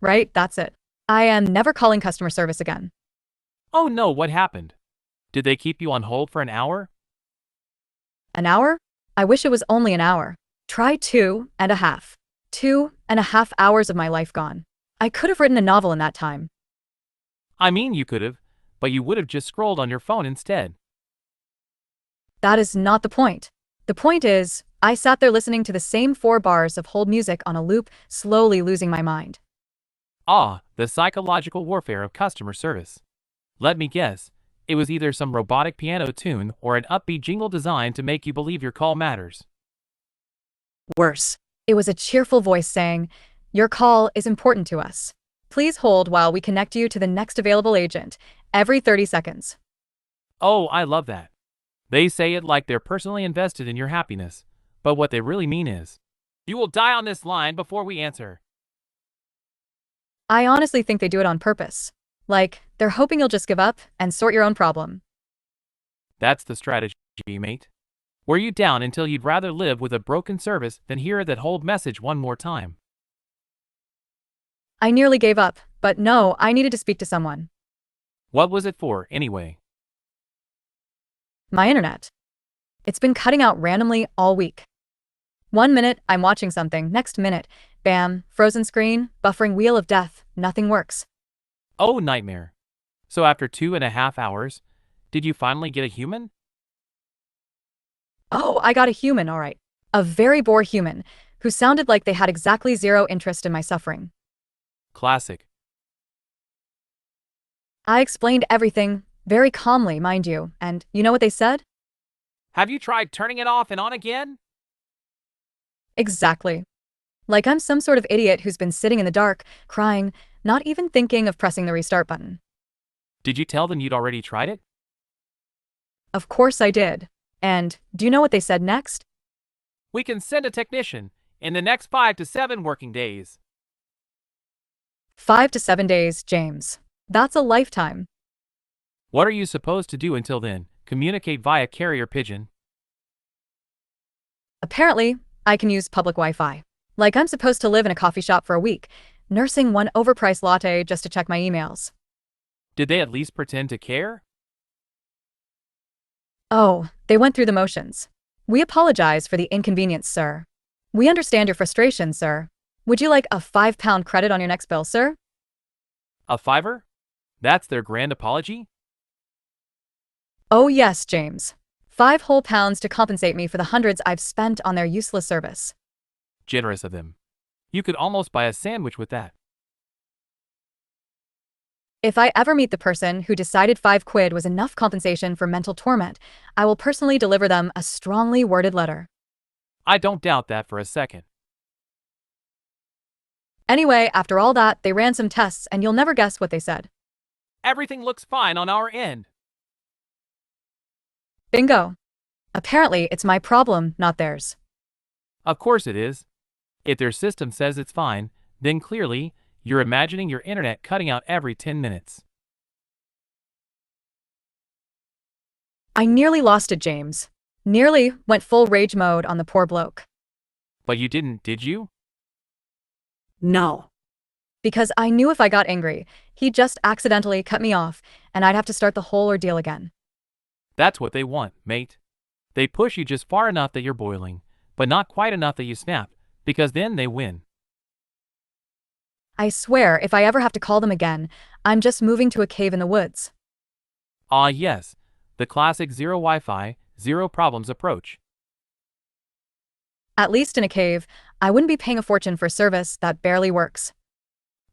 Right, that's it. I am never calling customer service again. Oh no, what happened? Did they keep you on hold for an hour? An hour? I wish it was only an hour. Try 2.5. 2.5 hours of my life gone. I could have written a novel in that time. I mean, you could have, but you would have just scrolled on your phone instead. That is not the point. The point is, I sat there listening to the same 4 bars of hold music on a loop, slowly losing my mind. Ah, the psychological warfare of customer service. Let me guess, it was either some robotic piano tune or an upbeat jingle designed to make you believe your call matters. Worse, it was a cheerful voice saying, "Your call is important to us. Please hold while we connect you to the next available agent, every 30 seconds." Oh, I love that. They say it like they're personally invested in your happiness, but what they really mean is, you will die on this line before we answer. I honestly think they do it on purpose. Like, they're hoping you'll just give up and sort your own problem. That's the strategy, mate. Were you down until you'd rather live with a broken service than hear that hold message one more time? I nearly gave up, but no, I needed to speak to someone. What was it for, anyway? My internet. It's been cutting out randomly all week. 1 minute, I'm watching something, next minute, bam, frozen screen, buffering wheel of death, nothing works. Oh, nightmare. So after 2.5 hours, did you finally get a human? Oh, I got a human, all right. A very bored human, who sounded like they had exactly zero interest in my suffering. Classic. I explained everything, very calmly, mind you, and you know what they said? Have you tried turning it off and on again? Exactly. Like I'm some sort of idiot who's been sitting in the dark, crying, not even thinking of pressing the restart button. Did you tell them you'd already tried it? Of course I did. And do you know what they said next? We can send a technician in the next 5 to 7 working days. 5 to 7 days, James. That's a lifetime. What are you supposed to do until then? Communicate via carrier pigeon? Apparently, I can use public Wi-Fi. Like I'm supposed to live in a coffee shop for a week, nursing one overpriced latte just to check my emails. Did they at least pretend to care? Oh, they went through the motions. We apologize for the inconvenience, sir. We understand your frustration, sir. Would you like a £5 credit on your next bill, sir? A fiver? That's their grand apology? Oh yes, James. 5 whole pounds to compensate me for the hundreds I've spent on their useless service. Generous of them. You could almost buy a sandwich with that. If I ever meet the person who decided £5 was enough compensation for mental torment, I will personally deliver them a strongly worded letter. I don't doubt that for a second. Anyway, after all that, they ran some tests and you'll never guess what they said. Everything looks fine on our end. Bingo. Apparently, it's my problem, not theirs. Of course it is. If their system says it's fine, then clearly, you're imagining your internet cutting out every 10 minutes. I nearly lost it, James. Nearly went full rage mode on the poor bloke. But you didn't, did you? No. Because I knew if I got angry, he'd just accidentally cut me off, and I'd have to start the whole ordeal again. That's what they want, mate. They push you just far enough that you're boiling, but not quite enough that you snap, because then they win. I swear, if I ever have to call them again, I'm just moving to a cave in the woods. Ah yes, the classic zero Wi-Fi, zero problems approach. At least in a cave, I wouldn't be paying a fortune for a service that barely works.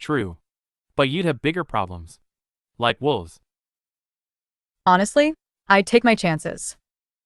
True. But you'd have bigger problems. Like wolves. Honestly, I'd take my chances.